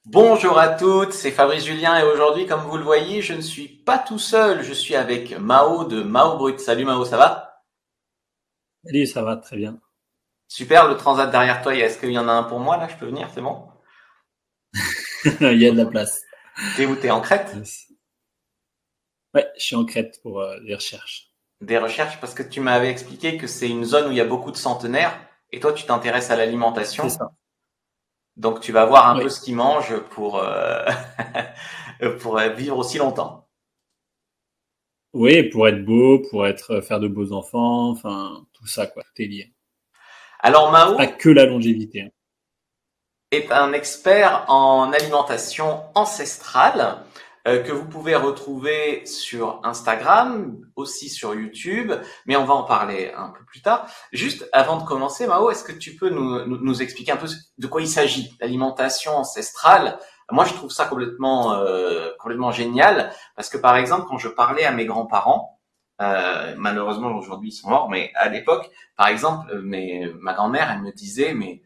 Bonjour à toutes, c'est Fabrice Julien et aujourd'hui, comme vous le voyez, je ne suis pas tout seul, je suis avec Mao de Mao Brut. Salut Mao, ça va? Salut, ça va très bien. Super, le transat derrière toi, est-ce qu'il y en a un pour moi là? Je peux venir, c'est bon? Il y a de la place. T'es où? T'es en Crète? Yes. Ouais, je suis en Crète pour les recherches. Des recherches parce que tu m'avais expliqué que c'est une zone où il y a beaucoup de centenaires et toi tu t'intéresses à C'est l'alimentation, ça. donc tu vas voir un peu Oui. ce qu'ils mangent pour, pour vivre aussi longtemps. Oui, pour être beau, pour être faire de beaux enfants, enfin tout ça quoi, tout est lié. Alors C'est pas Mao que la longévité, hein. est un expert en alimentation ancestrale que vous pouvez retrouver sur Instagram, aussi sur YouTube, mais on va en parler un peu plus tard. Juste avant de commencer, Mao, est-ce que tu peux nous expliquer un peu de quoi il s'agit, l'alimentation ancestrale? Moi, je trouve ça complètement génial parce que, par exemple, quand je parlais à mes grands-parents, malheureusement aujourd'hui ils sont morts, mais à l'époque, par exemple, ma grand-mère, elle me disait, mais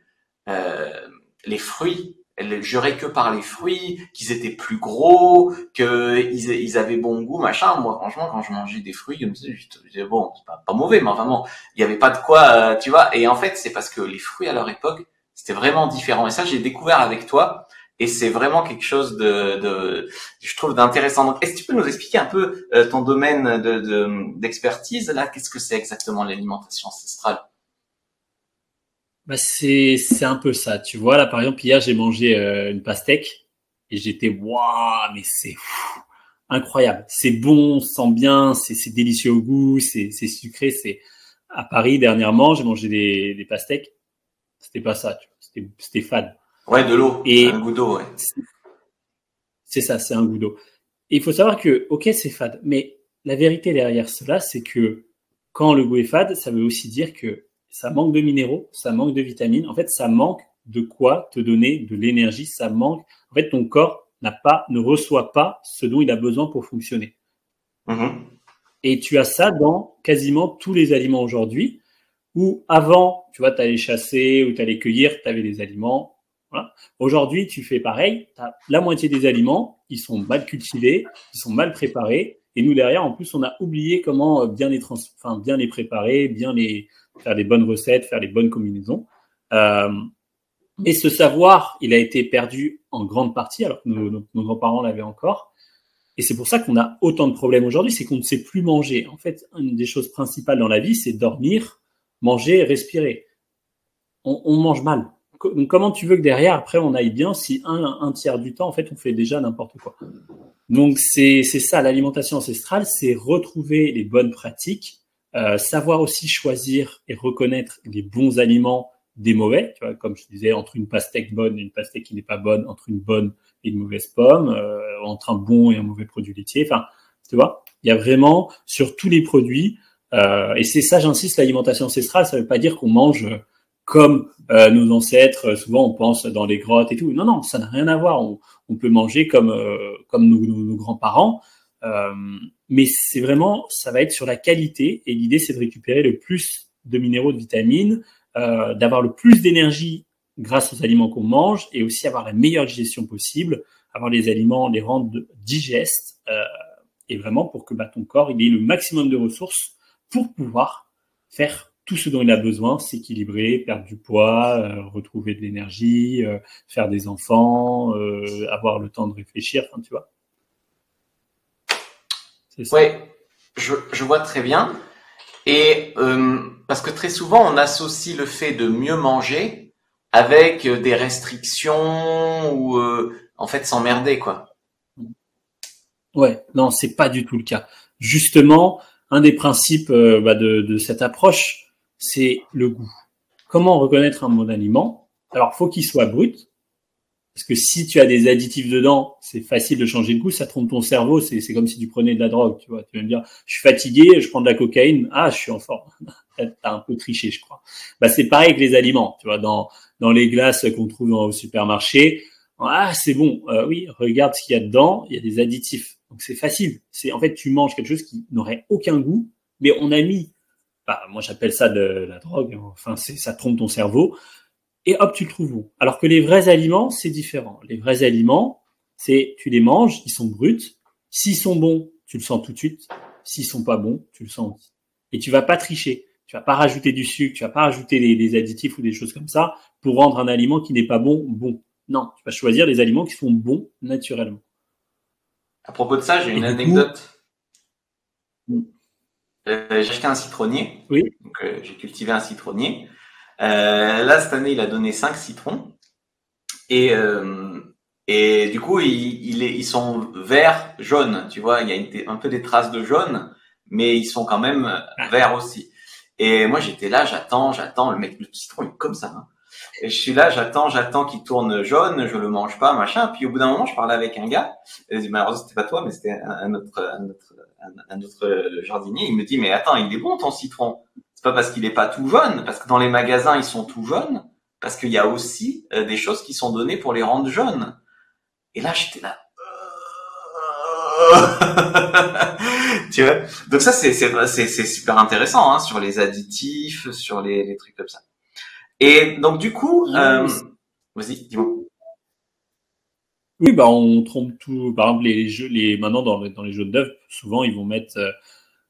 euh, les fruits. Elle jurait que par les fruits, qu'ils étaient plus gros, qu'ils avaient bon goût, machin. Moi, franchement, quand je mangeais des fruits, je me disais, bon, c'est pas mauvais, mais vraiment, il y avait pas de quoi, tu vois. Et en fait, c'est parce que les fruits à leur époque, c'était vraiment différent. Et ça, j'ai découvert avec toi. Et c'est vraiment quelque chose je trouve, d'intéressant. Donc, est-ce que tu peux nous expliquer un peu ton domaine d'expertise là? Qu'est-ce que c'est exactement l'alimentation ancestrale? Bah c'est un peu ça. Tu vois là par exemple hier j'ai mangé une pastèque et j'étais waouh mais c'est incroyable. C'est bon, on se sent bien, c'est délicieux au goût, c'est sucré. C'est à Paris dernièrement j'ai mangé des pastèques. C'était pas ça, tu vois. C'était fade. Ouais, de l'eau, un Et goût d'eau, ouais. c'est ça, c'est un goût d'eau. Et il faut savoir que, ok, c'est fade, mais la vérité derrière cela, c'est que quand le goût est fade, ça veut aussi dire que ça manque de minéraux, ça manque de vitamines. En fait, ça manque de quoi te donner de l'énergie. Ça manque. En fait, ton corps ne reçoit pas ce dont il a besoin pour fonctionner. Mhm. Et tu as ça dans quasiment tous les aliments aujourd'hui, où avant, tu vois, tu allais chasser ou tu allais cueillir, tu avais des aliments. Voilà. Aujourd'hui, tu fais pareil, tu as la moitié des aliments, ils sont mal cultivés, ils sont mal préparés. Et nous, derrière, en plus, on a oublié comment bien les préparer, bien les faire des bonnes recettes, faire les bonnes combinaisons. Euh, et ce savoir, il a été perdu en grande partie, alors que nos grands-parents l'avaient encore. Et c'est pour ça qu'on a autant de problèmes aujourd'hui, c'est qu'on ne sait plus manger. En fait, une des choses principales dans la vie, c'est dormir, manger, respirer. On mange mal. Donc, comment tu veux que derrière, après, on aille bien si un tiers du temps, en fait, on fait déjà n'importe quoi. Donc, c'est ça, l'alimentation ancestrale, c'est retrouver les bonnes pratiques, savoir aussi choisir et reconnaître les bons aliments des mauvais, tu vois, comme je disais, entre une pastèque bonne et une pastèque qui n'est pas bonne, entre une bonne et une mauvaise pomme, entre un bon et un mauvais produit laitier, enfin, tu vois, il y a vraiment sur tous les produits, et c'est ça, j'insiste, l'alimentation ancestrale, ça ne veut pas dire qu'on mange comme nos ancêtres, souvent on pense dans les grottes et tout. Non, non, ça n'a rien à voir. On peut manger comme nos grands-parents, euh, mais c'est vraiment, ça va être sur la qualité. Et l'idée, c'est de récupérer le plus de minéraux, de vitamines, d'avoir le plus d'énergie grâce aux aliments qu'on mange, et aussi avoir la meilleure digestion possible, avoir les aliments, les rendre digestes, et vraiment pour que ton corps il ait le maximum de ressources pour pouvoir faire tout ce dont il a besoin, s'équilibrer, perdre du poids, retrouver de l'énergie, faire des enfants, avoir le temps de réfléchir, enfin, tu vois, c'est ça. Ouais, je vois très bien. Et parce que très souvent, on associe le fait de mieux manger avec des restrictions ou en fait s'emmerder, quoi. Ouais, non, c'est pas du tout le cas. Justement, un des principes de cette approche, c'est le goût. Comment reconnaître un bon aliment? Alors, faut qu'il soit brut, parce que si tu as des additifs dedans, c'est facile de changer de goût, ça trompe ton cerveau, c'est comme si tu prenais de la drogue, tu vois. Tu vas me dire, je suis fatigué, je prends de la cocaïne, ah, je suis en forme. T'as un peu triché, je crois. Bah, c'est pareil avec les aliments, tu vois, dans les glaces qu'on trouve au supermarché. Ah, c'est bon. Oui, regarde ce qu'il y a dedans, il y a des additifs. Donc c'est facile. C'est en fait tu manges quelque chose qui n'aurait aucun goût, mais on a mis, bah, moi j'appelle ça de la drogue. Enfin, ça trompe ton cerveau et hop, tu le trouves bon. Alors que les vrais aliments, c'est différent. Les vrais aliments, c'est tu les manges, ils sont bruts. S'ils sont bons, tu le sens tout de suite. S'ils sont pas bons, tu le sens aussi. Et tu vas pas tricher. Tu vas pas rajouter du sucre, tu vas pas rajouter des additifs ou des choses comme ça pour rendre un aliment qui n'est pas bon, bon. Non, tu vas choisir des aliments qui sont bons naturellement. À propos de ça, j'ai Et une du coup, anecdote. J'ai acheté un citronnier, oui, donc j'ai cultivé un citronnier. Là, cette année, il a donné 5 citrons. Et, euh, et du coup, ils sont verts, jaunes, tu vois. Il y a un peu des traces de jaune, mais ils sont quand même verts aussi. Et moi, j'étais là, j'attends. Le mec, le citron, il est comme ça. Hein. Et je suis là, j'attends qu'il tourne jaune, je le mange pas, machin. Puis au bout d'un moment, je parlais avec un gars. Malheureusement, c'était pas toi, mais c'était un autre jardinier. Il me dit, mais attends, il est bon ton citron. C'est pas parce qu'il est pas tout jaune, parce que dans les magasins, ils sont tout jaunes, parce qu'il y a aussi des choses qui sont données pour les rendre jaunes. Et là, j'étais là. Tu vois. Donc ça, c'est super intéressant, hein, sur les additifs, sur les trucs comme ça. Et donc du coup, vas-y, dis-moi. oui, bah on trompe tout. Par exemple, les jeux, maintenant dans les jeux d'œufs, souvent ils vont mettre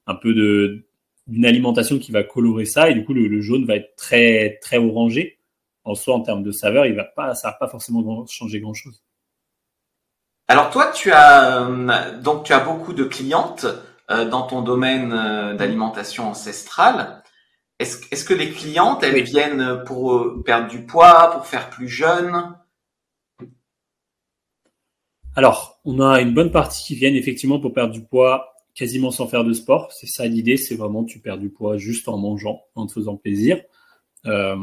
un peu d'une alimentation qui va colorer ça, et du coup le jaune va être très très orangé. En soi, en termes de saveur, ça va pas forcément changer grand chose. Alors toi, tu as beaucoup de clientes dans ton domaine d'alimentation ancestrale. Est-ce que les clientes, elles Oui. viennent pour perdre du poids, pour faire plus jeune? Alors, on a une bonne partie qui viennent effectivement pour perdre du poids quasiment sans faire de sport. C'est ça l'idée, c'est vraiment tu perds du poids juste en mangeant, en te faisant plaisir. Euh,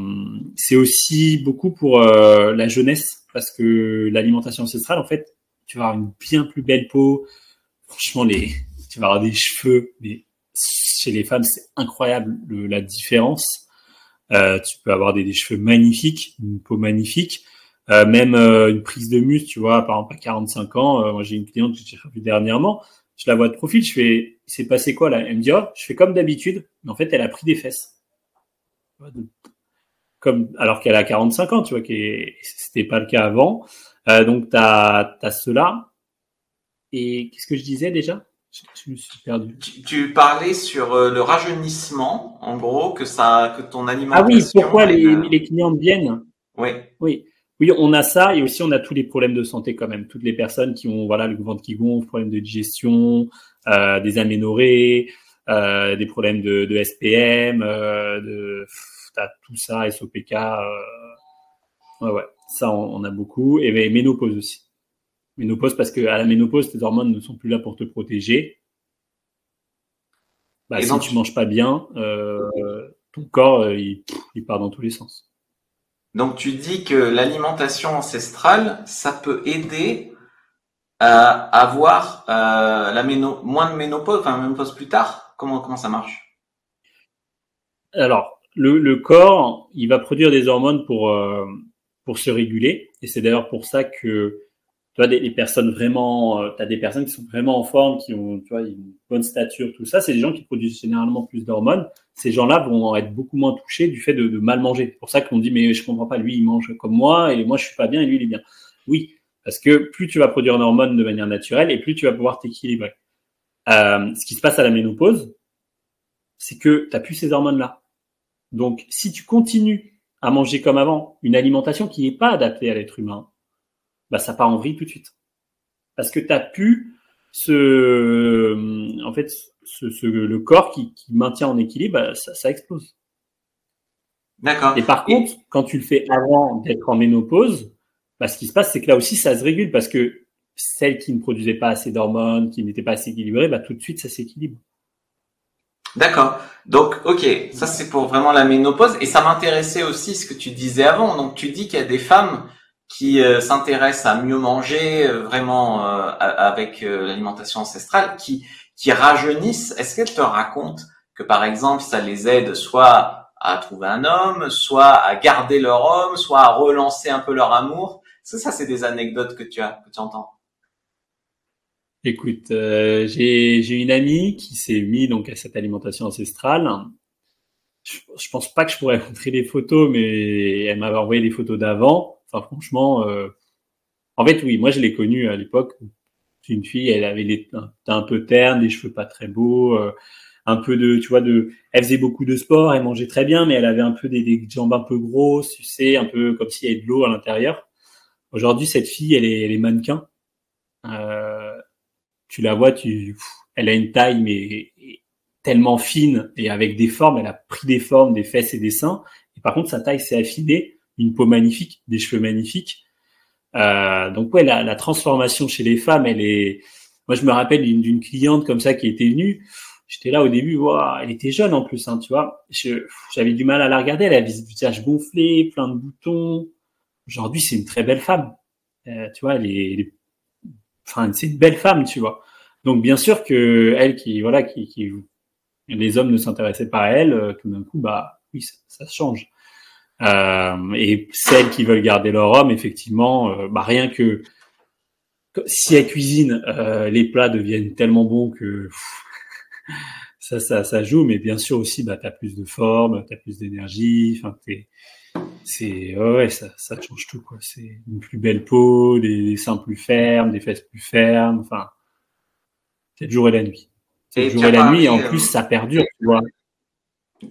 c'est aussi beaucoup pour la jeunesse, parce que l'alimentation ancestrale, en fait, tu vas avoir une bien plus belle peau. Franchement, tu vas avoir des cheveux, mais chez les femmes, c'est incroyable la différence. Tu peux avoir des cheveux magnifiques, une peau magnifique, même une prise de muscle, tu vois, par exemple à 45 ans. Moi, j'ai une cliente que j'ai revue dernièrement. Je la vois de profil, je fais, il s'est passé quoi là? Elle me dit, oh, je fais comme d'habitude, mais en fait, elle a pris des fesses. Comme alors qu'elle a 45 ans, tu vois, c'était pas le cas avant. Donc t'as cela. Et qu'est-ce que je disais déjà? Je me suis perdu. Tu parlais sur le rajeunissement, en gros, que ton Ah oui, pourquoi alimentation, elle, les clients viennent? ouais. Oui, oui, on a ça et aussi on a tous les problèmes de santé quand même. Toutes les personnes qui ont voilà le ventre qui gonfle, problèmes de digestion, des aménorrhées, des problèmes de SPM, t'as tout ça, SOPK. Ouais, ouais, ça on a beaucoup. Et ben, ménopause aussi. Ménopause parce que à la ménopause, tes hormones ne sont plus là pour te protéger. Bah, Et si donc, tu manges pas bien, ton corps il part dans tous les sens. donc tu dis que l'alimentation ancestrale, ça peut aider à avoir moins de ménopause, enfin ménopause plus tard. Comment ça marche? Alors, le corps, il va produire des hormones pour se réguler. Et c'est d'ailleurs pour ça que tu vois, les personnes vraiment, t'as des personnes qui sont vraiment en forme, qui ont, tu vois, une bonne stature, tout ça. C'est des gens qui produisent généralement plus d'hormones. Ces gens-là vont être beaucoup moins touchés du fait de mal manger. C'est pour ça qu'on dit, mais je comprends pas, lui, il mange comme moi et moi, je suis pas bien et lui, il est bien. Oui. Parce que plus tu vas produire d'hormones de manière naturelle et plus tu vas pouvoir t'équilibrer. Ce qui se passe à la ménopause, c'est que tu n'as plus ces hormones-là. Donc, si tu continues à manger comme avant, une alimentation qui n'est pas adaptée à l'être humain, bah, ça part en vrille tout de suite. Parce que tu n'as plus en fait, le corps qui maintient en équilibre, bah, ça explose. D'accord. Et par contre, Et, quand tu le fais avant d'être en ménopause, bah, ce qui se passe, c'est que là aussi, ça se régule parce que celle qui ne produisait pas assez d'hormones, qui n'était pas assez équilibrée, bah, tout de suite, ça s'équilibre. d'accord. Donc, ok, ça c'est pour vraiment la ménopause. Et ça m'intéressait aussi ce que tu disais avant. Donc, tu dis qu'il y a des femmes qui s'intéressent à mieux manger, vraiment avec l'alimentation ancestrale, qui rajeunissent. Est-ce qu'elles te racontent que par exemple, ça les aide soit à trouver un homme, soit à garder leur homme, soit à relancer un peu leur amour? Ça, c'est des anecdotes que tu entends. Écoute, j'ai une amie qui s'est mis donc à cette alimentation ancestrale je pense pas que je pourrais montrer les photos, mais elle m'avait envoyé des photos d'avant. Enfin, franchement, en fait, oui, moi, je l'ai connue à l'époque. C'est une fille, elle avait les teints un peu ternes, des cheveux pas très beaux, un peu de, tu vois, elle faisait beaucoup de sport, elle mangeait très bien, mais elle avait un peu des jambes un peu grosses, tu sais, un peu comme s'il y avait de l'eau à l'intérieur. Aujourd'hui, cette fille, elle est mannequin. Euh, Tu la vois, elle a une taille, mais tellement fine et avec des formes, elle a pris des formes, des fesses et des seins. Et par contre, sa taille s'est affinée, une peau magnifique, des cheveux magnifiques. Donc ouais, la transformation chez les femmes, elle est. Moi, je me rappelle d'une cliente comme ça qui était venue. J'étais là au début, wow, elle était jeune en plus, hein, tu vois. J'avais du mal à la regarder. Elle avait le visage gonflé, plein de boutons. Aujourd'hui, c'est une très belle femme. Tu vois, enfin, c'est une belle femme, tu vois. Donc bien sûr que elle qui les hommes ne s'intéressaient pas à elle, tout d'un coup, bah oui, ça change. Et celles qui veulent garder leur homme, effectivement, bah rien que si elles cuisinent, les plats deviennent tellement bons que ça joue. Mais bien sûr aussi, bah t'as plus de forme, t'as plus d'énergie. Enfin, ouais, ça change tout quoi. C'est une plus belle peau, des seins plus fermes, des fesses plus fermes. Enfin, c'est le jour et la nuit. C'est le Et tu jour as et la nuit, et en parlé, plus ça perdure. Tu vois, oui,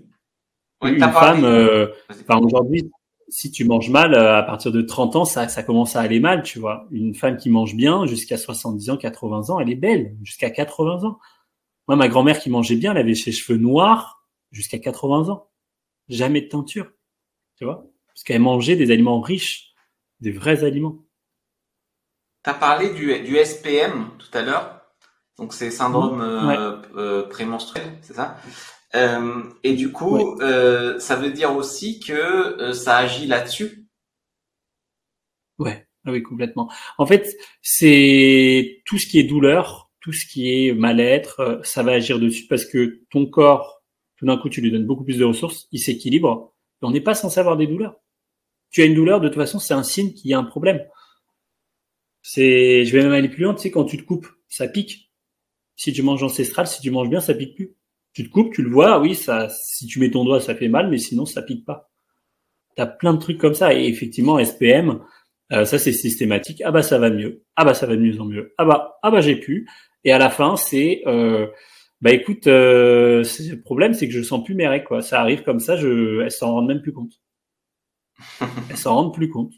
tu as une femme, parlé, vas-y. enfin aujourd'hui, si tu manges mal, à partir de 30 ans, ça commence à aller mal, tu vois. Une femme qui mange bien jusqu'à 70 ans, 80 ans, elle est belle jusqu'à 80 ans. Moi, ma grand-mère qui mangeait bien, elle avait ses cheveux noirs jusqu'à 80 ans. Jamais de teinture, tu vois, parce qu'elle mangeait des aliments riches, des vrais aliments. Tu as parlé du SPM tout à l'heure, donc c'est syndrome Ouais, prémenstruel, c'est ça? Et du ouais, coup, ça veut dire aussi que ça agit là-dessus. ouais, ah oui, complètement. En fait, c'est tout ce qui est douleur, tout ce qui est mal-être, ça va agir dessus parce que ton corps, tout d'un coup, tu lui donnes beaucoup plus de ressources, il s'équilibre. Et on n'est pas censé avoir des douleurs. Tu as une douleur, de toute façon, c'est un signe qu'il y a un problème. Je vais même aller plus loin, tu sais, quand tu te coupes, ça pique. Si tu manges ancestral, si tu manges bien, ça pique plus. Tu te coupes, tu le vois, oui, si tu mets ton doigt, ça fait mal, mais sinon, ça pique pas. T'as plein de trucs comme ça. Et effectivement, SPM, ça c'est systématique. Ah bah ça va mieux. Ah bah ça va de mieux en mieux. Ah bah j'ai pu. Et à la fin, bah écoute, le problème, c'est que je sens plus mes règles, quoi. Ça arrive comme ça, elles s'en rendent même plus compte. Elles s'en rendent plus compte.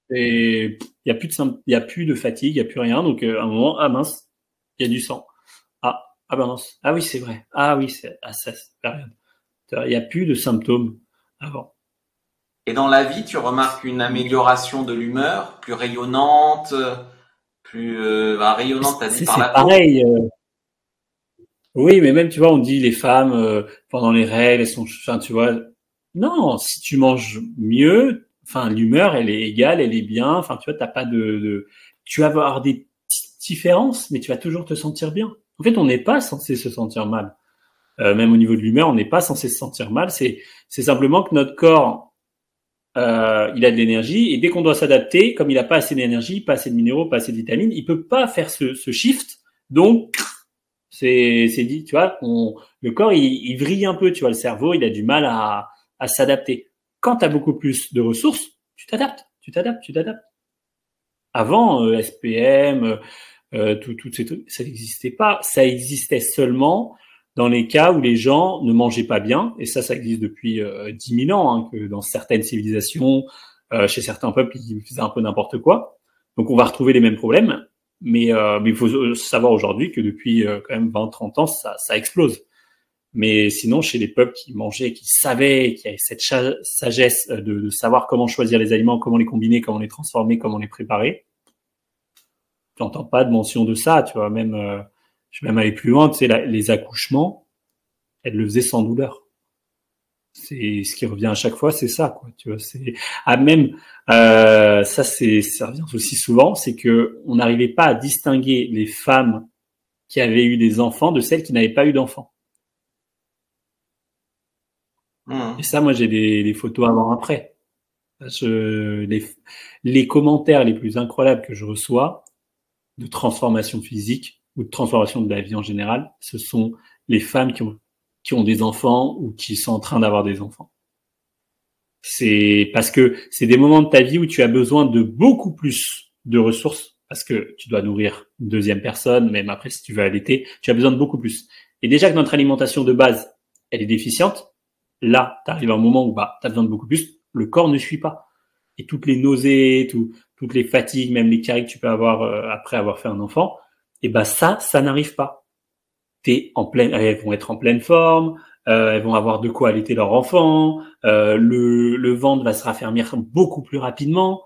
Et il y a plus de fatigue, il y a plus rien. Donc à un moment, ah mince, il y a du sang. Ah bah mince. Ah oui, c'est vrai. Ah oui, c'est à cette période. Il y a plus de symptômes avant. Et dans la vie, tu remarques une amélioration de l'humeur, plus rayonnante, plus rayonnante, t'as dit par la C'est peau. pareil. Oui, mais même, tu vois, on dit les femmes, pendant les règles, elles sont, enfin, tu vois, non, si tu manges mieux, enfin, l'humeur, elle est égale, elle est bien, enfin, tu vois, t'as pas tu vas avoir des petites différences, mais tu vas toujours te sentir bien. En fait, on n'est pas censé se sentir mal. Même au niveau de l'humeur, on n'est pas censé se sentir mal. C'est simplement que notre corps, il a de l'énergie, et dès qu'on doit s'adapter, comme il n'a pas assez d'énergie, pas assez de minéraux, pas assez de vitamines, il peut pas faire ce shift. Donc, c'est dit, tu vois, le corps, il vrille un peu, tu vois, le cerveau, il a du mal à s'adapter. Quand tu as beaucoup plus de ressources, tu t'adaptes, tu t'adaptes, tu t'adaptes. Avant, SPM, tout ces trucs, ça n'existait pas. Ça existait seulement dans les cas où les gens ne mangeaient pas bien, et ça existe depuis 10 000 ans, hein, que dans certaines civilisations, chez certains peuples, ils faisaient un peu n'importe quoi. Donc on va retrouver les mêmes problèmes, mais il faut savoir aujourd'hui que depuis quand même 20-30 ans, ça explose. Mais sinon, chez les peuples qui mangeaient, qui savaient, qui avaient cette sagesse de savoir comment choisir les aliments, comment les combiner, comment les transformer, comment les préparer, tu n'entends pas de mention de ça, tu vois. Même, je vais même aller plus loin, tu sais, les accouchements, elles le faisaient sans douleur. C'est ce qui revient à chaque fois, c'est ça, quoi. Tu vois, même ça revient aussi souvent, c'est que on n'arrivait pas à distinguer les femmes qui avaient eu des enfants de celles qui n'avaient pas eu d'enfants. Et Mhm. ça, moi, j'ai des photos avant-après. Je, les, les commentaires les plus incroyables que je reçois de transformation physique ou de transformation de la vie en général, ce sont les femmes qui ont qui ont des enfants ou qui sont en train d'avoir des enfants. C'est parce que c'est des moments de ta vie où tu as besoin de beaucoup plus de ressources parce que tu dois nourrir une deuxième personne, même après si tu veux allaiter, tu as besoin de beaucoup plus. Et déjà que notre alimentation de base, elle est déficiente, là, tu arrives à un moment où tu as besoin de beaucoup plus, le corps ne suit pas. Et toutes les nausées, toutes les fatigues, même les caries que tu peux avoir après avoir fait un enfant, et ça n'arrive pas. Elles vont être en pleine forme, elles vont avoir de quoi allaiter leur enfant, le ventre va se raffermir beaucoup plus rapidement.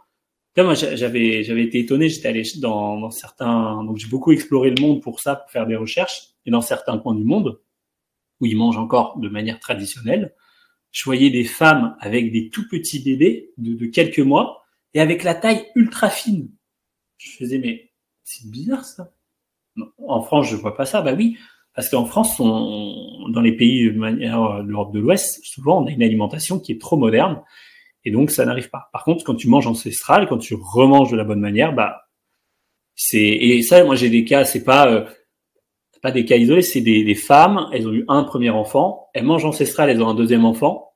Là, moi, j'avais été étonné, j'étais allé dans certains, donc j'ai beaucoup exploré le monde pour ça, pour faire des recherches, et dans certains coins du monde, où ils mangent encore de manière traditionnelle, je voyais des femmes avec des tout petits bébés de quelques mois, et avec la taille ultra fine. Je faisais, mais c'est bizarre ça. Non, en France, je vois pas ça. Bah oui, parce qu'en France, dans les pays de l'Europe de l'Ouest, souvent, on a une alimentation qui est trop moderne, et donc ça n'arrive pas. Par contre, quand tu manges ancestral, quand tu remanges de la bonne manière, et ça, moi j'ai des cas, c'est pas des cas isolés, c'est des femmes, elles ont eu un premier enfant, elles mangent ancestral, elles ont un deuxième enfant,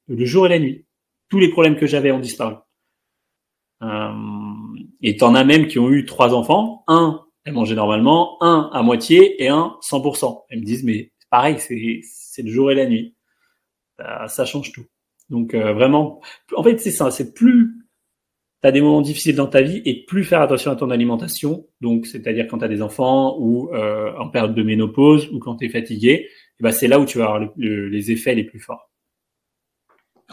le jour et la nuit. Tous les problèmes que j'avais ont disparu. Et t'en as même qui ont eu 3 enfants, un, elles mangeaient normalement, un à moitié et un 100%. Elles me disent, mais c'est pareil, c'est le jour et la nuit. Ça change tout. Donc vraiment, en fait c'est ça, c'est plus t'as des moments difficiles dans ta vie et plus faire attention à ton alimentation. Donc c'est-à-dire quand t'as des enfants ou en période de ménopause ou quand t'es fatigué, c'est là où tu vas avoir les effets les plus forts.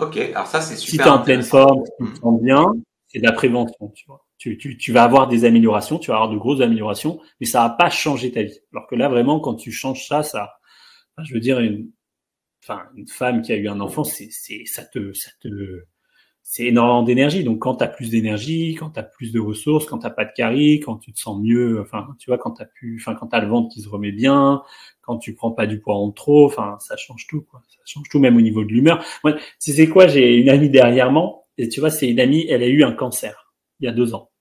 Ok, alors ça c'est super. Si t'es en pleine forme, si tu te sens bien, c'est de la prévention, tu vois. Tu vas avoir des améliorations, tu vas avoir de grosses améliorations, mais ça va pas changer ta vie. Alors que là vraiment quand tu changes ça, je veux dire une femme qui a eu un enfant, c'est énormément d'énergie. Donc, quand tu as plus d'énergie, quand tu as plus de ressources, quand tu pas de caries, quand tu te sens mieux, tu vois, quand tu as le ventre qui se remet bien, quand tu prends pas du poids en trop, ça change tout, quoi. Ça change tout, même au niveau de l'humeur. Moi, tu sais quoi, j'ai une amie dernièrement, et tu vois, c'est une amie, elle a eu un cancer, il y a 2 ans.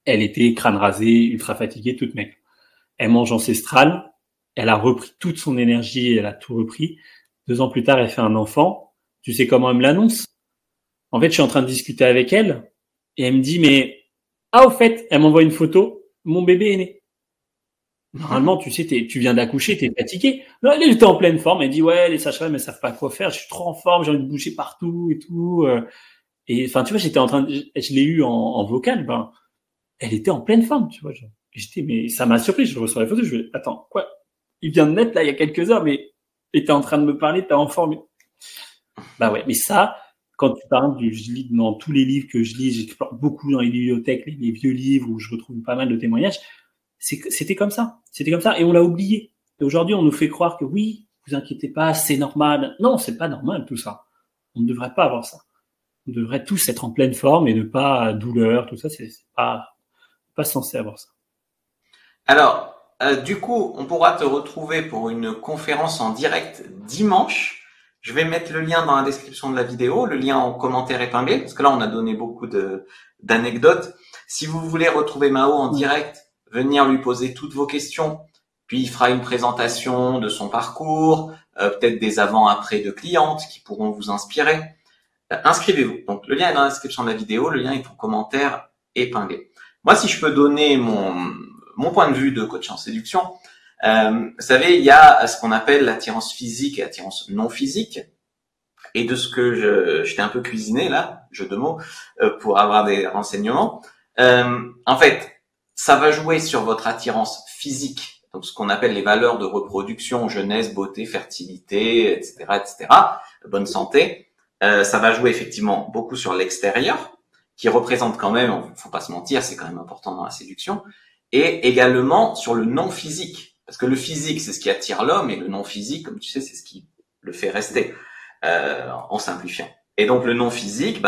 Elle était crâne rasé, ultra fatiguée, toute maigre. Elle mange ancestral, elle a repris toute son énergie, elle a tout repris. 2 ans plus tard, elle fait un enfant. Tu sais comment elle me l'annonce? En fait, je suis en train de discuter avec elle et elle me dit, au fait, elle m'envoie une photo, mon bébé est né. Normalement, tu sais, tu viens d'accoucher, t'es fatigué. Là, elle était en pleine forme, elle dit, ouais, les sages-femmes, elles savent pas quoi faire, je suis trop en forme, j'ai envie de bouger partout et tout. Et tu vois, je l'ai eu en vocal, elle était en pleine forme, tu vois. Mais ça m'a surpris, je reçois la photo, je me dis, attends, quoi? Il vient de naître, là, il y a quelques heures, mais t'es en train de me parler, t'es en forme. Ouais, mais ça, quand tu parles je lis dans tous les livres que je lis, j'explore beaucoup dans les bibliothèques, les vieux livres où je retrouve pas mal de témoignages, c'était comme ça. C'était comme ça et on l'a oublié. Et aujourd'hui, on nous fait croire que oui, vous inquiétez pas, c'est normal. Non, c'est pas normal tout ça. On ne devrait pas avoir ça. On devrait tous être en pleine forme et ne pas douleur, tout ça, c'est pas censé avoir ça. Alors, du coup, on pourra te retrouver pour une conférence en direct dimanche. Je vais mettre le lien dans la description de la vidéo, le lien en commentaire épinglé, parce que là, on a donné beaucoup d'anecdotes. Si vous voulez retrouver Mao en direct, venir lui poser toutes vos questions, puis il fera une présentation de son parcours, peut-être des avant-après de clientes qui pourront vous inspirer. Inscrivez-vous. Donc, le lien est dans la description de la vidéo, le lien est en commentaire épinglé. Moi, si je peux donner mon point de vue de coach en séduction, vous savez, il y a ce qu'on appelle l'attirance physique et l'attirance non physique. Et de ce que je t'ai un peu cuisiné là, jeu de mots, pour avoir des renseignements. En fait, ça va jouer sur votre attirance physique, donc ce qu'on appelle les valeurs de reproduction, jeunesse, beauté, fertilité, etc., etc., bonne santé. Ça va jouer effectivement beaucoup sur l'extérieur, qui représente quand même, faut pas se mentir, c'est quand même important dans la séduction, et également sur le non physique. Parce que le physique, c'est ce qui attire l'homme, et le non physique, comme tu sais, c'est ce qui le fait rester, en simplifiant. Et donc le non physique,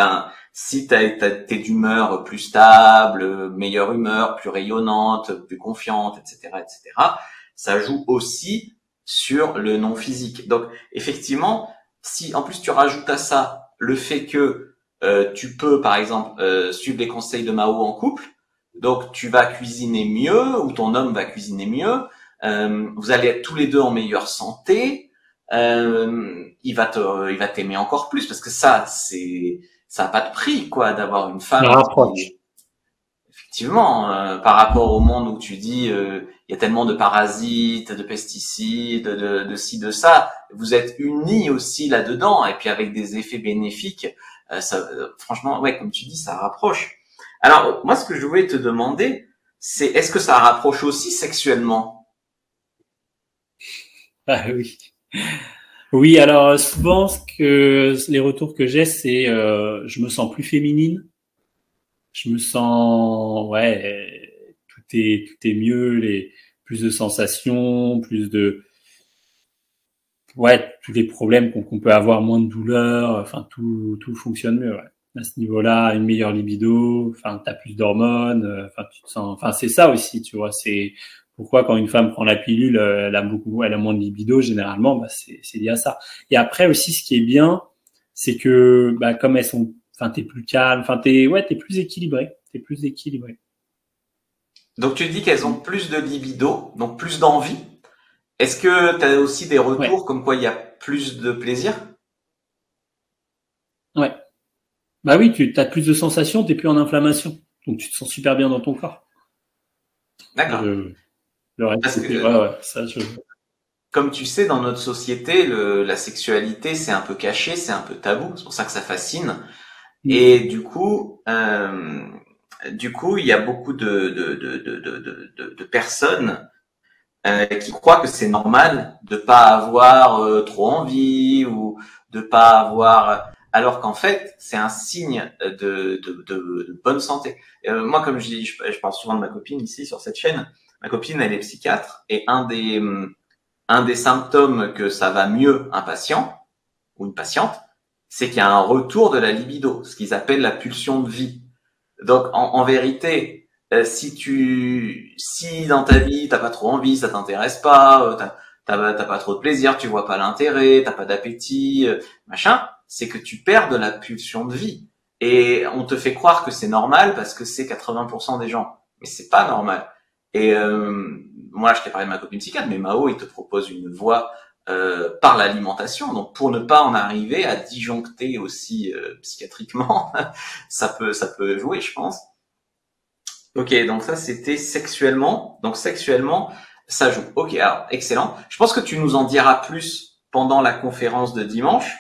si t'es d'humeur plus stable, meilleure humeur, plus rayonnante, plus confiante, etc., etc., ça joue aussi sur le non physique. Donc effectivement, si en plus tu rajoutes à ça le fait que tu peux, par exemple, suivre les conseils de Mao en couple, donc tu vas cuisiner mieux, ou ton homme va cuisiner mieux, vous allez être tous les deux en meilleure santé, il va t'aimer encore plus parce que ça a pas de prix quoi d'avoir une Ça femme rapproche. qui effectivement par rapport au monde où tu dis il y a tellement de parasites, de pesticides, de ci de ça, vous êtes unis aussi là-dedans et puis avec des effets bénéfiques, franchement ouais comme tu dis ça rapproche. Alors moi ce que je voulais te demander c'est est-ce que ça rapproche aussi sexuellement? Ah oui. Oui, alors souvent, les retours que j'ai, c'est je me sens plus féminine, je me sens, ouais, tout est mieux, plus de sensations, ouais, tous les problèmes qu'on peut avoir, moins de douleur, enfin tout fonctionne mieux, ouais. À ce niveau-là, une meilleure libido, enfin t'as plus d'hormones, enfin tu te sens, enfin c'est ça aussi, tu vois, c'est pourquoi quand une femme prend la pilule, elle a moins de libido généralement, bah c'est lié à ça. Et après aussi, ce qui est bien, c'est que bah comme elles sont, enfin t'es plus calme, enfin t'es plus équilibré. Donc tu dis qu'elles ont plus de libido, donc plus d'envie. Est-ce que tu as aussi des Ouais, retours comme quoi il y a plus de plaisir? ouais. Bah oui, tu as plus de sensations, t'es plus en inflammation, donc tu te sens super bien dans ton corps. D'accord. Le, le reste, Parce que, ouais, ça, comme tu sais, dans notre société, la sexualité, c'est un peu caché, c'est un peu tabou. C'est pour ça que ça fascine. Et du coup, il y a beaucoup de personnes qui croient que c'est normal de pas avoir trop envie ou de pas avoir, alors qu'en fait, c'est un signe de bonne santé. Moi, comme je dis, je parle souvent de ma copine ici sur cette chaîne. Ma copine, elle est psychiatre et un des symptômes que ça va mieux un patient ou une patiente, c'est qu'il y a un retour de la libido, ce qu'ils appellent la pulsion de vie. Donc en vérité, si dans ta vie t'as pas trop envie, ça t'intéresse pas, t'as pas trop de plaisir, tu vois pas l'intérêt, t'as pas d'appétit, machin, c'est que tu perds de la pulsion de vie. Et on te fait croire que c'est normal parce que c'est 80% des gens, mais c'est pas normal. Et moi, je t'ai parlé de ma copine psychiatre, mais Mao, il te propose une voie par l'alimentation. Donc, pour ne pas en arriver à disjoncter aussi psychiatriquement, ça peut jouer, je pense. Ok, donc ça c'était sexuellement. Donc sexuellement, ça joue. Ok, alors excellent. Je pense que tu nous en diras plus pendant la conférence de dimanche.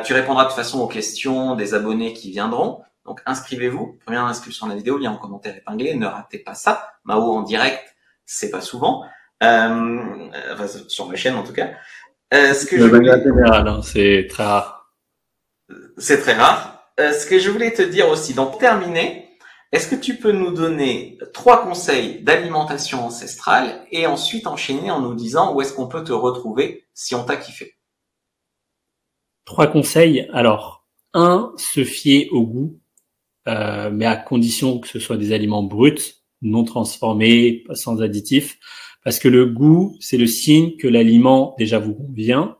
Tu répondras de toute façon aux questions des abonnés qui viendront. Donc inscrivez-vous. Première inscription de la vidéo, lien en commentaire épinglé. Ne ratez pas ça. Mao en direct, c'est pas souvent. Enfin, sur ma chaîne en tout cas. Ce que de je manière voulais, générale, hein, c'est très rare. c'est très rare. Ce que je voulais te dire aussi, donc pour terminer, est-ce que tu peux nous donner trois conseils d'alimentation ancestrale et ensuite enchaîner en nous disant où est-ce qu'on peut te retrouver si on t'a kiffé? 3 conseils. Alors, un, se fier au goût, mais à condition que ce soit des aliments bruts, non transformés, sans additifs, parce que le goût, c'est le signe que l'aliment déjà vous convient.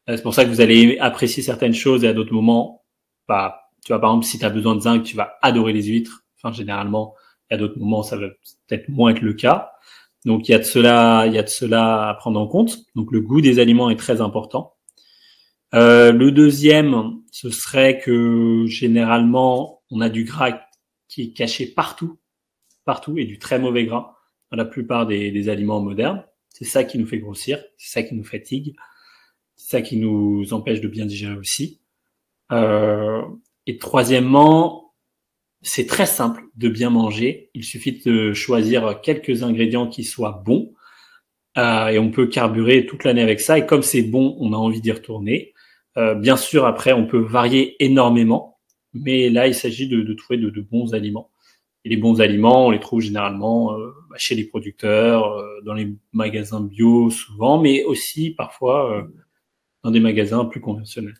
C'est pour ça que vous allez apprécier certaines choses et à d'autres moments, bah, tu vois, par exemple, si tu as besoin de zinc, tu vas adorer les huîtres. Enfin, généralement, il y a d'autres moments, ça va peut-être moins être le cas. Donc, il y a de cela à prendre en compte. Donc, le goût des aliments est très important. Le deuxième, ce serait que généralement, on a du gras qui est caché partout, et du très mauvais gras dans la plupart des aliments modernes. C'est ça qui nous fait grossir, c'est ça qui nous fatigue, c'est ça qui nous empêche de bien digérer aussi. Euh, et troisièmement, c'est très simple de bien manger. Il suffit de choisir quelques ingrédients qui soient bons et on peut carburer toute l'année avec ça. Et comme c'est bon, on a envie d'y retourner. Bien sûr, après, on peut varier énormément, mais là, il s'agit de trouver de bons aliments. Et les bons aliments, on les trouve généralement chez les producteurs, dans les magasins bio souvent, mais aussi parfois dans des magasins plus conventionnels.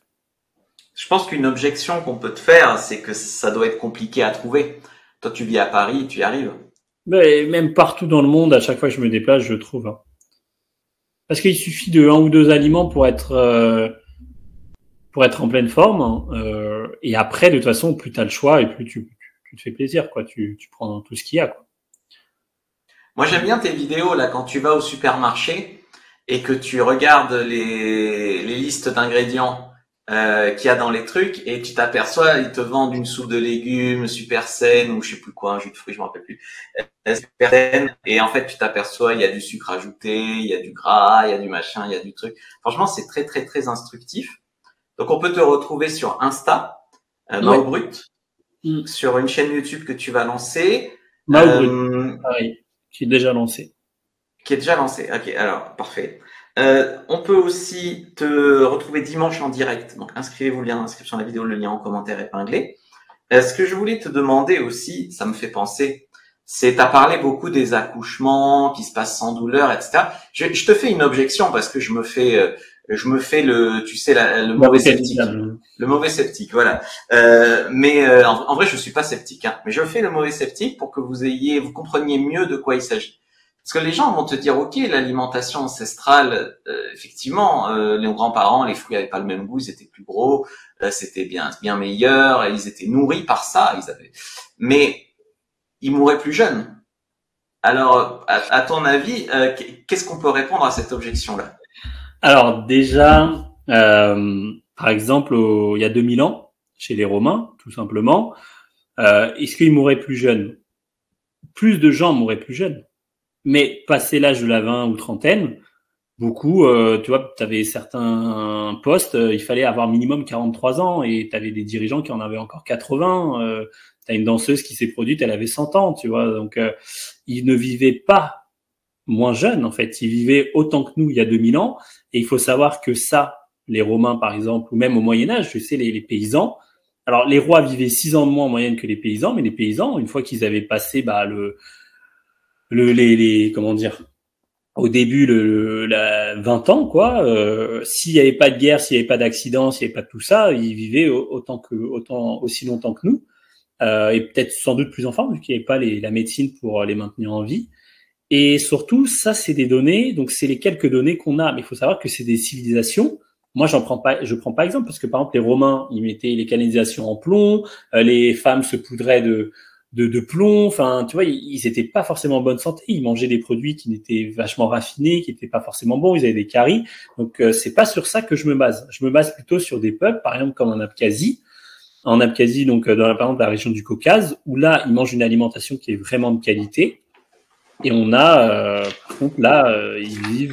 Je pense qu'une objection qu'on peut te faire, c'est que ça doit être compliqué à trouver. Toi, tu vis à Paris, tu y arrives. Mais même partout dans le monde, à chaque fois que je me déplace, je trouve. Hein. Parce qu'il suffit de un ou deux aliments pour être en pleine forme. Hein. Et après, de toute façon, plus tu as le choix et plus tu te fais plaisir. Quoi. Tu prends tout ce qu'il y a. Quoi. Moi, j'aime bien tes vidéos là quand tu vas au supermarché et que tu regardes les listes d'ingrédients qu'il y a dans les trucs, et tu t'aperçois, ils te vendent une soupe de légumes super saine, ou je sais plus quoi, un jus de fruits, je me rappelle plus, super saine, et en fait tu t'aperçois, il y a du sucre ajouté, il y a du gras, il y a du machin, il y a du truc. Franchement, c'est très très très instructif. Donc on peut te retrouver sur Insta, Ouais. Mao Brut, Mm. sur une chaîne YouTube que tu vas lancer, Mao Brut, pareil, qui est déjà lancé. qui est déjà lancée. Ok, alors parfait. On peut aussi te retrouver dimanche en direct. Donc inscrivez-vous, le lien d'inscription de la vidéo, le lien en commentaire épinglé. Ce que je voulais te demander aussi, ça me fait penser, c'est t'as parlé beaucoup des accouchements qui se passent sans douleur, etc. Je te fais une objection parce que je me fais le, tu sais, le mauvais L'avocat du sceptique. diable. Le mauvais sceptique, voilà. En vrai, je suis pas sceptique, hein, mais je fais le mauvais sceptique pour que vous compreniez mieux de quoi il s'agit. Parce que les gens vont te dire, ok, l'alimentation ancestrale, effectivement, les grands-parents, les fruits avaient pas le même goût, ils étaient plus gros, c'était bien meilleur, et ils étaient nourris par ça, mais ils mouraient plus jeunes. Alors, à ton avis, qu'est-ce qu'on peut répondre à cette objection-là? Alors déjà, par exemple, il y a 2000 ans, chez les Romains, tout simplement, est-ce qu'ils mouraient plus jeunes? Plus de gens mouraient plus jeunes. Mais passé l'âge de la 20 ou trentaine, beaucoup, tu vois, tu avais certains postes, il fallait avoir minimum 43 ans et tu avais des dirigeants qui en avaient encore 80. Tu as une danseuse qui s'est produite, elle avait 100 ans, tu vois. Donc, ils ne vivaient pas moins jeunes, en fait. Ils vivaient autant que nous il y a 2000 ans. Et il faut savoir que ça, les Romains, par exemple, ou même au Moyen-Âge, je sais, les paysans, alors les rois vivaient 6 ans de moins en moyenne que les paysans, mais les paysans, une fois qu'ils avaient passé comment dire, au début la 20 ans, quoi, s'il n'y avait pas de guerre, s'il n'y avait pas d'accident, s'il n'y avait pas de tout ça, ils vivaient autant aussi longtemps que nous, et peut-être sans doute plus en forme, vu qu'il n'y avait pas la médecine pour les maintenir en vie. Et surtout, ça, c'est des données, donc c'est les quelques données qu'on a. Mais il faut savoir que c'est des civilisations. Moi, je prends pas exemple parce que par exemple, les Romains, ils mettaient les canalisations en plomb, les femmes se poudraient de plomb. Enfin, tu vois, ils étaient pas forcément en bonne santé. Ils mangeaient des produits qui étaient vachement raffinés, qui étaient pas forcément bons. Ils avaient des caries. Donc, c'est pas sur ça que je me base. Je me base plutôt sur des peuples, par exemple, comme en Abkhazie. En Abkhazie, donc par exemple, la région du Caucase, où là, ils mangent une alimentation qui est vraiment de qualité. Et on a, par contre, là, ils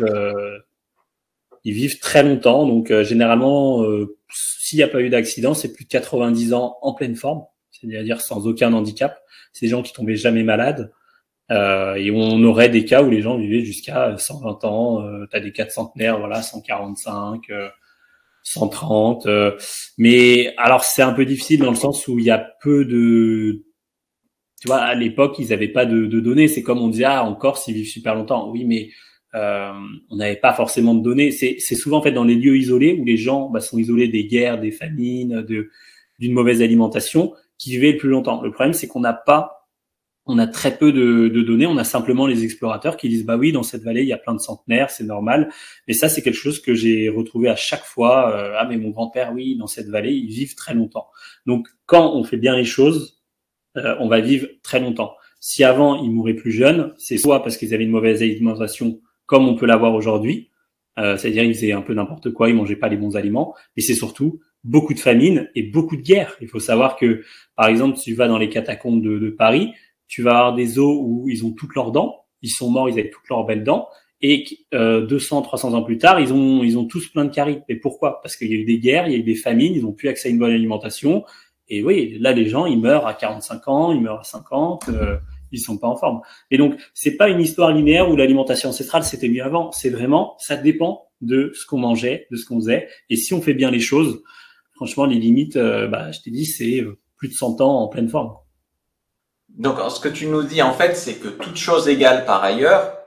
vivent très longtemps. Donc, généralement, s'il n'y a pas eu d'accident, c'est plus de 90 ans en pleine forme, c'est-à-dire sans aucun handicap. C'est des gens qui tombaient jamais malades. Et on aurait des cas où les gens vivaient jusqu'à 120 ans. Tu as des cas de centenaires, voilà, 145, 130. Mais alors, c'est un peu difficile dans le sens où il y a peu de tu vois, à l'époque, ils n'avaient pas de données. C'est comme on disait, ah, en Corse, ils vivent super longtemps. Oui, mais on n'avait pas forcément de données. C'est souvent en fait dans les lieux isolés où les gens sont isolés des guerres, des famines, d'une mauvaise alimentation, qui vivaient le plus longtemps. Le problème, c'est on a très peu de données. On a simplement les explorateurs qui disent, bah oui, dans cette vallée, il y a plein de centenaires, c'est normal. Mais ça, c'est quelque chose que j'ai retrouvé à chaque fois. Ah, mais mon grand-père, oui, dans cette vallée, ils vivent très longtemps. Donc, quand on fait bien les choses, on va vivre très longtemps. Si avant, ils mouraient plus jeunes, c'est soit parce qu'ils avaient une mauvaise alimentation, comme on peut l'avoir aujourd'hui, c'est-à-dire ils faisaient un peu n'importe quoi, ils mangeaient pas les bons aliments, mais c'est surtout beaucoup de famine et beaucoup de guerres. Il faut savoir que, par exemple, si tu vas dans les catacombes de Paris, tu vas avoir des os où ils ont toutes leurs dents, ils sont morts, ils avaient toutes leurs belles dents, et 200, 300 ans plus tard, ils ont tous plein de caries. Et pourquoi? Parce qu'il y a eu des guerres, il y a eu des famines, ils n'ont plus accès à une bonne alimentation. Et oui, là, les gens, ils meurent à 45 ans, ils meurent à 50, ils sont pas en forme. Et donc, c'est pas une histoire linéaire où l'alimentation ancestrale c'était mieux avant. C'est vraiment, ça dépend de ce qu'on mangeait, de ce qu'on faisait. Et si on fait bien les choses, franchement, les limites, je t'ai dit, c'est plus de 100 ans en pleine forme. Donc, ce que tu nous dis, en fait, c'est que toute chose égale par ailleurs,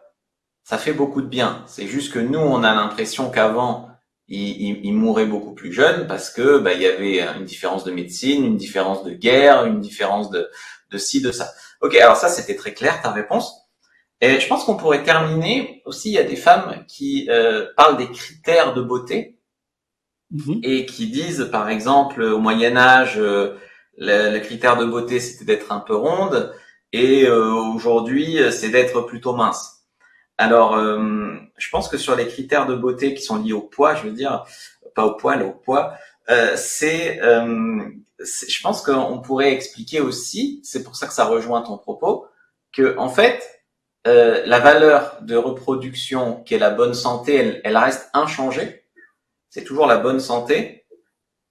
ça fait beaucoup de bien. C'est juste que nous, on a l'impression qu'avant, ils mouraient beaucoup plus jeunes parce que il y avait une différence de médecine, une différence de guerre, une différence de ci, de ça. Ok, alors ça, c'était très clair, ta réponse. Et je pense qu'on pourrait terminer aussi, il y a des femmes qui parlent des critères de beauté et qui disent, par exemple, au Moyen-Âge, le critère de beauté, c'était d'être un peu ronde et aujourd'hui, c'est d'être plutôt mince. Alors, je pense que sur les critères de beauté qui sont liés au poids, je veux dire, pas au poil, au poids, je pense qu'on pourrait expliquer aussi, c'est pour ça que ça rejoint ton propos, que en fait, la valeur de reproduction qui est la bonne santé, elle reste inchangée. C'est toujours la bonne santé.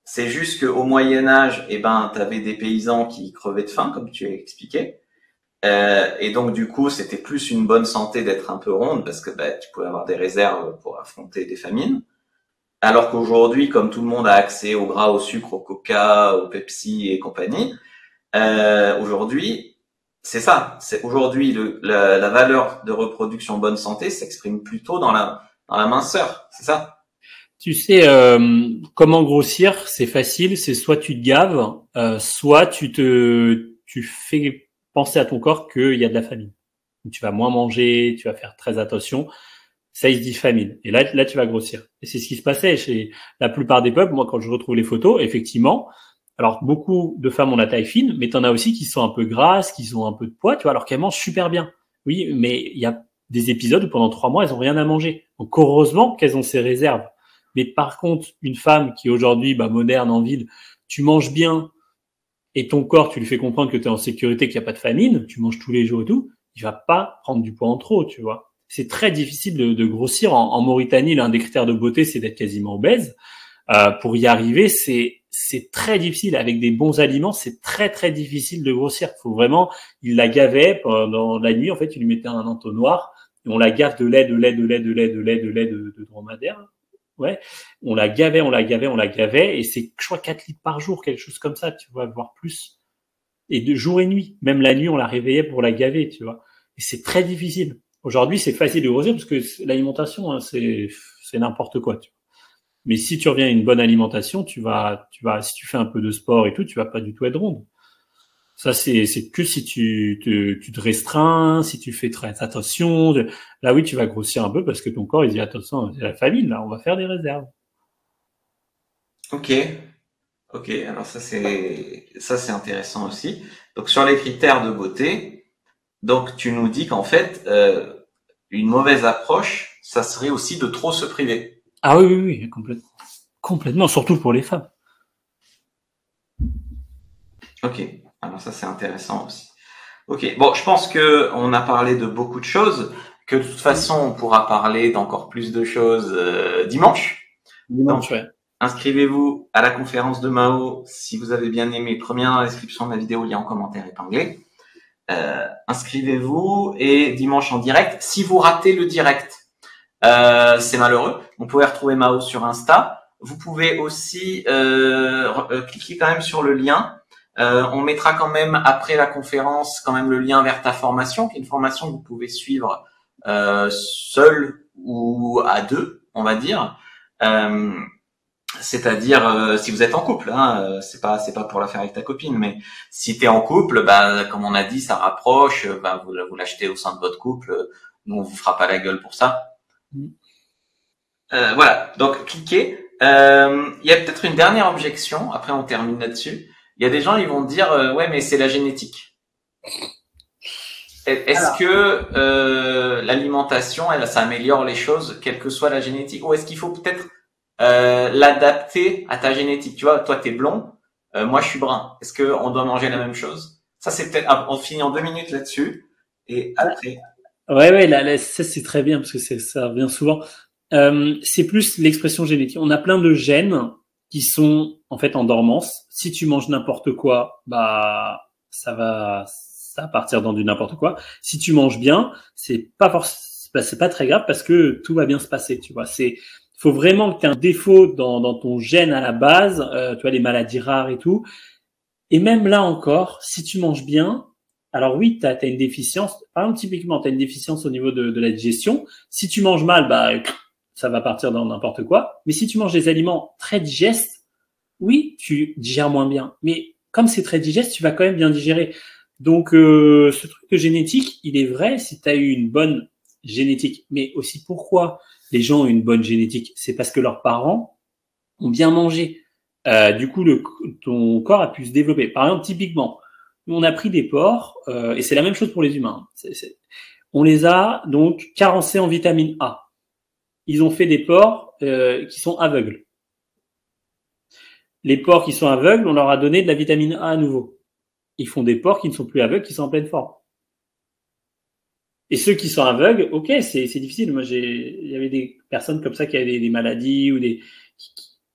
C'est juste qu'au Moyen Âge, eh ben, t'avais des paysans qui crevaient de faim, comme tu as expliqué. Et donc du coup, c'était plus une bonne santé d'être un peu ronde parce que bah, tu pouvais avoir des réserves pour affronter des famines. Alors qu'aujourd'hui, comme tout le monde a accès au gras, au sucre, au coca, au Pepsi et compagnie, aujourd'hui, c'est ça. C'est aujourd'hui la valeur de reproduction bonne santé s'exprime plutôt dans la minceur. C'est ça. Tu sais, comment grossir, c'est facile, c'est soit tu te gaves, soit tu fais penser à ton corps qu'il y a de la famine. Tu vas moins manger, tu vas faire très attention. Ça, il se dit famine. Et là, tu vas grossir. Et c'est ce qui se passait chez la plupart des peuples. Moi, quand je retrouve les photos, effectivement, alors beaucoup de femmes ont la taille fine, mais t'en as aussi qui sont un peu grasses, qui ont un peu de poids, tu vois, alors qu'elles mangent super bien. Oui, mais il y a des épisodes où pendant 3 mois, elles ont rien à manger. Donc, heureusement qu'elles ont ces réserves. Mais par contre, une femme qui aujourd'hui, moderne, en ville, tu manges bien et ton corps, tu lui fais comprendre que tu es en sécurité, qu'il n'y a pas de famine, tu manges tous les jours et tout, il va pas prendre du poids en trop, tu vois. C'est très difficile de grossir. En Mauritanie, l'un des critères de beauté, c'est d'être quasiment obèse. Pour y arriver, c'est très difficile. Avec des bons aliments, c'est très très difficile de grossir. Faut vraiment, il la gavait pendant la nuit. En fait, il lui mettait un entonnoir et on la gave de lait de dromadaire. Ouais, on la gavait, et c'est, je crois, 4 litres par jour, quelque chose comme ça, tu vois, voire plus. Et de jour et nuit. Même la nuit, on la réveillait pour la gaver, tu vois. Et c'est très difficile. Aujourd'hui, c'est facile de grossir parce que l'alimentation, hein, c'est n'importe quoi, tu vois. Mais si tu reviens à une bonne alimentation, si tu fais un peu de sport et tout, tu vas pas du tout être ronde. Ça, c'est que si tu te restreins, si tu fais très attention. Là, oui, tu vas grossir un peu parce que ton corps, il dit, attention, c'est la famine, là, on va faire des réserves. Ok. Ok. Alors ça c'est intéressant aussi. Donc sur les critères de beauté, donc tu nous dis qu'en fait une mauvaise approche, ça serait aussi de trop se priver. Ah oui, oui, oui, complètement. Complètement, surtout pour les femmes. Ok. Alors ça c'est intéressant aussi. Ok. Bon, je pense que on a parlé de beaucoup de choses, que de toute façon on pourra parler d'encore plus de choses dimanche. Dimanche, Donc ouais. inscrivez-vous à la conférence de Mao si vous avez bien aimé. Premier dans la description de la vidéo, lien en commentaire épinglé. Inscrivez-vous et dimanche en direct. Si vous ratez le direct, c'est malheureux. Vous pouvez retrouver Mao sur Insta. Vous pouvez aussi cliquer quand même sur le lien. On mettra quand même après la conférence quand même le lien vers ta formation, qui est une formation que vous pouvez suivre seul ou à deux, on va dire. C'est-à-dire si vous êtes en couple, hein, c'est pas pour la faire avec ta copine, mais si t'es en couple, comme on a dit, ça rapproche, vous l'achetez au sein de votre couple, nous on vous fera pas la gueule pour ça. Voilà, donc cliquez. Il y a peut-être une dernière objection, après on termine là-dessus. Il y a des gens, ils vont dire ouais mais c'est la génétique. Est-ce que l'alimentation, ça améliore les choses, quelle que soit la génétique, ou est-ce qu'il faut peut-être l'adapter à ta génétique? Tu vois, toi t'es blond, moi je suis brun. Est-ce que on doit manger la même chose? Ça c'est peut-être. On finit en 2 minutes là-dessus et après. Ouais, ouais, là, ça c'est très bien parce que ça revient souvent. C'est plus l'expression génétique. On a plein de gènes qui sont en fait en dormance. Si tu manges n'importe quoi, ça va partir dans du n'importe quoi. Si tu manges bien, c'est pas très grave parce que tout va bien se passer. Tu vois, faut vraiment que tu aies un défaut dans ton gène à la base. Tu vois, les maladies rares et tout. Et même là encore, si tu manges bien, alors oui, tu as une déficience. Par exemple, typiquement, tu as une déficience au niveau de la digestion. Si tu manges mal, ça va partir dans n'importe quoi. Mais si tu manges des aliments très digestes, oui, tu digères moins bien. Mais comme c'est très digeste, tu vas quand même bien digérer. Donc, ce truc de génétique, il est vrai si tu as eu une bonne génétique. Mais aussi, pourquoi les gens ont une bonne génétique? C'est parce que leurs parents ont bien mangé. Du coup, ton corps a pu se développer. Par exemple, typiquement, on a pris des porcs, et c'est la même chose pour les humains. On les a donc carencés en vitamine A. Ils ont fait des porcs qui sont aveugles. Les porcs qui sont aveugles, on leur a donné de la vitamine A à nouveau. Ils font des porcs qui ne sont plus aveugles, qui sont en pleine forme. Et ceux qui sont aveugles, ok, c'est difficile. Moi, il y avait des personnes comme ça qui avaient des maladies ou des.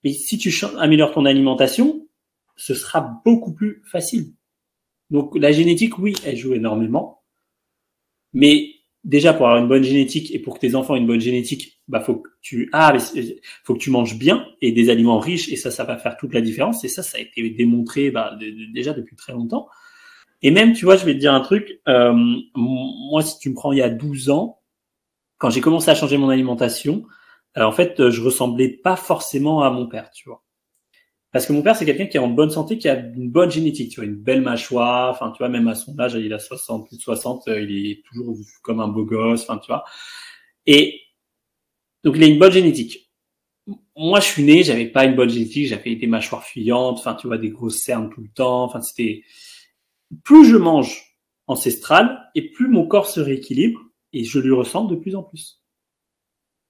Mais si tu améliores ton alimentation, ce sera beaucoup plus facile. Donc la génétique, oui, elle joue énormément. Mais déjà pour avoir une bonne génétique et pour que tes enfants aient une bonne génétique, bah faut que tu manges bien et des aliments riches, et ça va faire toute la différence. Et ça a été démontré déjà depuis très longtemps. Et même, tu vois, je vais te dire un truc. Moi, si tu me prends il y a 12 ans, quand j'ai commencé à changer mon alimentation, en fait, je ressemblais pas forcément à mon père, tu vois. Parce que mon père, c'est quelqu'un qui est en bonne santé, qui a une bonne génétique, tu vois, une belle mâchoire, enfin, tu vois, même à son âge, il a 60, plus de 60, il est toujours comme un beau gosse, enfin, tu vois. Et donc, il a une bonne génétique. Moi, je suis né, j'avais pas une bonne génétique, j'avais des mâchoires fuyantes, enfin, tu vois, des grosses cernes tout le temps, enfin, c'était... Plus je mange ancestral, et plus mon corps se rééquilibre, et je lui ressemble de plus en plus.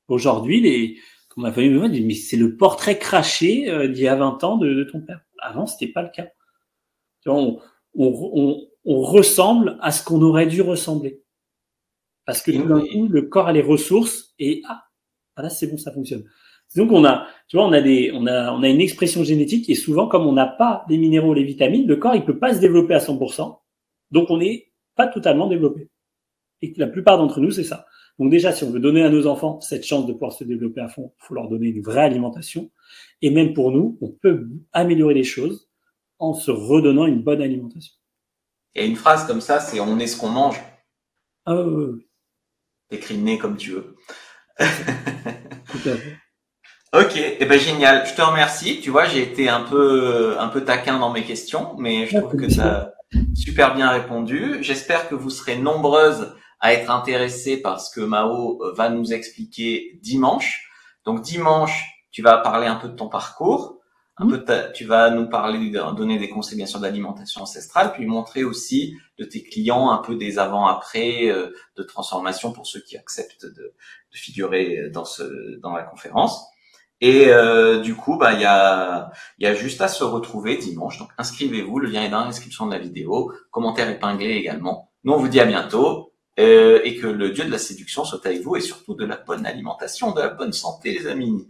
Aujourd'hui, ma famille me dit, mais c'est le portrait craché d'il y a 20 ans de ton père. Avant, c'était pas le cas. Tu vois, on ressemble à ce qu'on aurait dû ressembler. Parce que tout d'un coup, le corps a les ressources et voilà, c'est bon, ça fonctionne. Donc on a une expression génétique, et souvent, comme on n'a pas les minéraux, les vitamines, le corps il peut pas se développer à 100%. Donc on n'est pas totalement développé. Et la plupart d'entre nous, c'est ça. Donc déjà, si on veut donner à nos enfants cette chance de pouvoir se développer à fond, il faut leur donner une vraie alimentation. Et même pour nous, on peut améliorer les choses en se redonnant une bonne alimentation. Et une phrase comme ça, c'est on est ce qu'on mange. Décliner comme tu veux. Tout à fait. Ok, et ben génial. Je te remercie. Tu vois, j'ai été un peu taquin dans mes questions, mais je trouve que tu as super bien répondu. J'espère que vous serez nombreuses à être intéressées par ce que Mao va nous expliquer dimanche. Donc dimanche, tu vas parler un peu de ton parcours, tu vas nous parler, donner des conseils bien sûr d'alimentation ancestrale, puis montrer aussi de tes clients un peu des avant-après de transformation pour ceux qui acceptent de figurer dans la conférence. Et du coup, il y a juste à se retrouver dimanche. Donc inscrivez-vous, le lien est dans la description de la vidéo, commentaire épinglé également. Nous on vous dit à bientôt, et que le Dieu de la séduction soit avec vous, et surtout de la bonne alimentation, de la bonne santé les amis.